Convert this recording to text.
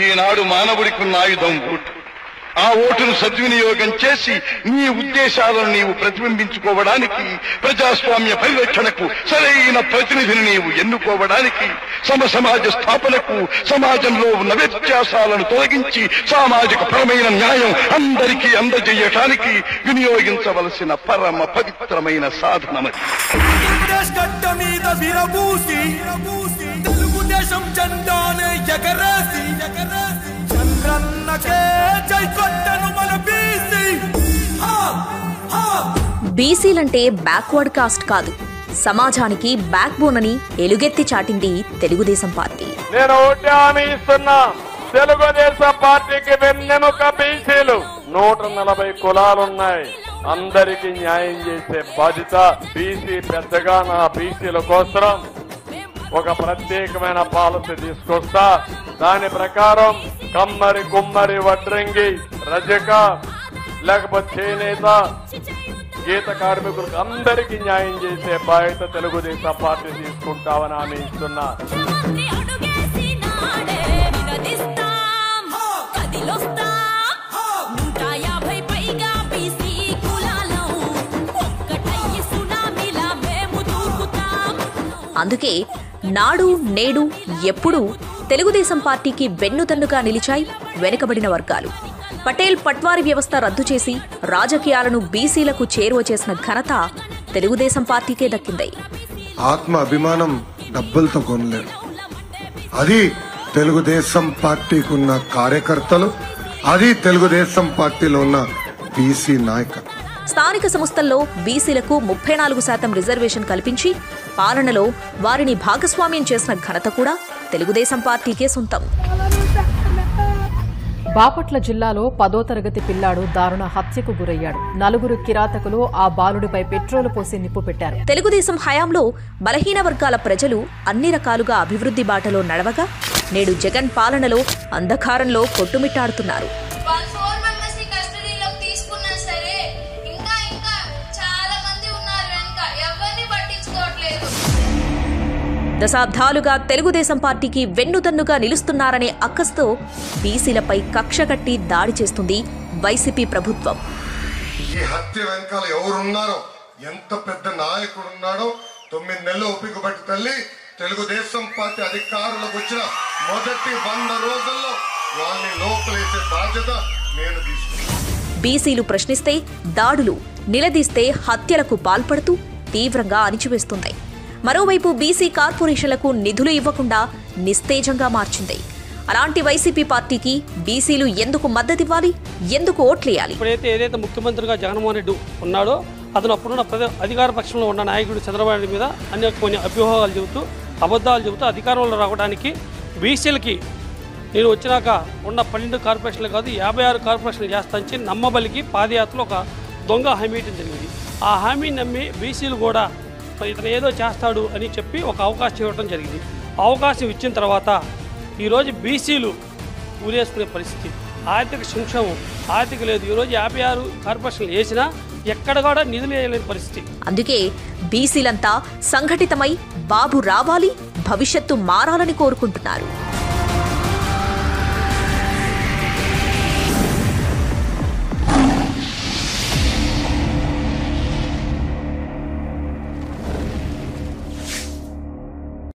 ఈనాడు మానవుడికున్న ఆయుధం ఓటు. ఆ ఓటును సద్వినియోగం చేసి నీ ఉద్దేశాలను నీవు ప్రతిబింబించుకోవడానికి, ప్రజాస్వామ్య పరిరక్షణకు సరైన ప్రతినిధిని నీవు ఎన్నుకోవడానికి, సమాజ స్థాపనకు, సమాజంలో ఉన్న వ్యత్యాసాలను తొలగించి సామాజిక పరమైన న్యాయం అందరికీ అందజేయటానికి వినియోగించవలసిన పరమ పవిత్రమైన సాధనమది. బీసీలంటే బ్యాక్వర్డ్ కాస్ట్ కాదు, సమాజానికి బ్యాక్ బోన్ అని ఎలుగెత్తి చాటింది తెలుగుదేశం పార్టీ. నేను ఒకటి హామీ ఇస్తున్నా, తెలుగుదేశం పార్టీకి వెన్నెముక బీసీలు. 140 కులాలున్నాయి, అందరికీ న్యాయం చేసే బాధ్యత. బీసీ పెద్దగా నా బీసీల కోసం ఒక ప్రత్యేకమైన పాలసీ తీసుకొస్తా. దాని ప్రకారం కమ్మరి, కుమ్మరి, వడ్రంగి, రజక, లేకపోతే చేనేత, గీత కార్మికులకు అందరికీ న్యాయం చేసే బాధ్యత తెలుగుదేశం పార్టీ తీసుకుంటామని హామీ ఇస్తున్నా. అందుకే నాడు నేడు ఎప్పుడూ తెలుగుదేశం పార్టీకి వెన్నుదన్నుగా నిలిచాయి వెనుకబడిన వర్గాలు. పటేల్ పట్వారీ వ్యవస్థ రద్దు చేసి రాజకీయాలను బీసీలకు చేరువ చేసిన ఘనత తెలుగుదేశం పార్టీకే దక్కింది. ఆత్మ అభిమానం డబ్బులతో కొనలేరు. అది తెలుగుదేశం పార్టీకి ఉన్న కార్యకర్తలు, అది తెలుగుదేశం పార్టీలో ఉన్న బీసీ నాయకులు. స్థానిక సంస్థల్లో బీసీలకు 34% రిజర్వేషన్ కల్పించి పాలనలో వారిని భాగస్వామ్యం చేసిన ఘనత కూడా తెలుగుదేశం పార్టీకే సొంతం. బాపట్ల జిల్లాలో 10వ తరగతి పిల్లాడు దారుణ హత్యకు గురయ్యాడు. 4 కిరాతకులు ఆ బాలుడిపై పెట్రోలు పోసి నిప్పు పెట్టారు. తెలుగుదేశం హయాంలో బలహీన వర్గాల ప్రజలు అన్ని రకాలుగా అభివృద్ధి బాటలో నడవగా నేడు జగన్ పాలనలో అంధకారంలో కొట్టుమిట్టాడుతున్నారు. దశాబ్దాలుగా తెలుగుదేశం పార్టీకి వెన్నుదన్నుగా నిలుస్తున్నారనే అక్కస్తో బీసీలపై కక్ష కట్టి దాడి చేస్తుంది వైసీపీ ప్రభుత్వం. ఈ హత్య వెనకాల ఎవరున్నారో, ఎంత పెద్ద నాయకుడు ఉన్నాడో 9 నెలలు ఓపిక పట్టి తల్లి తెలుగుదేశం పార్టీ అధికారులకు వచ్చిన మొదటి 100 రోజుల్లో వాళ్ళని లోపలేసే బాధ్యత నేను తీసుకున్నాను. బీసీలు ప్రశ్నిస్తే దాడులు, నిలదీస్తే హత్యలకు పాల్పడుతూ తీవ్రంగా అణిచివేస్తుంది. మరోవైపు బీసీ కార్పొరేషన్లకు నిధులు ఇవ్వకుండా నిస్తేజంగా మార్చింది. అలాంటి వైసీపీ పార్టీకి బీసీలు ఎందుకు మద్దతివ్వాలి, ఎందుకు ఓట్లేయాలి? ఇప్పుడైతే ఏదైతే ముఖ్యమంత్రిగా జగన్మోహన్ రెడ్డి ఉన్నాడో అతను అప్పుడున్న అధికార పక్షంలో ఉన్న నాయకుడు చంద్రబాబు నాయుడు మీద కొన్ని అభ్యూహాలు చెబుతూ, అబద్ధాలు చెబుతూ అధికారంలో రావడానికి బీసీలకి నేను వచ్చినాక ఉన్న 12 కార్పొరేషన్లు కాదు 56 కార్పొరేషన్లు చేస్తానికి నమ్మబలికి పాదయాత్రలో ఒక దొంగ హామీ ఇవ్వడం జరిగింది. ఆ హామీని నమ్మి బీసీలు కూడా ఇతను ఏదో చేస్తాడు అని చెప్పి ఒక అవకాశం ఇవ్వడం జరిగింది. అవకాశం ఇచ్చిన తర్వాత ఈరోజు బీసీలు ఊరేసుకునే పరిస్థితి, ఆర్థిక సంక్షోభం, ఆర్థిక లేదు. ఈరోజు 56 కార్పొరేషన్లు వేసినా ఎక్కడ కూడా నిధులు వేయలేని పరిస్థితి. అందుకే బీసీలంతా సంఘటితమై బాబు రావాలి, భవిష్యత్తు మారాలని కోరుకుంటున్నారు.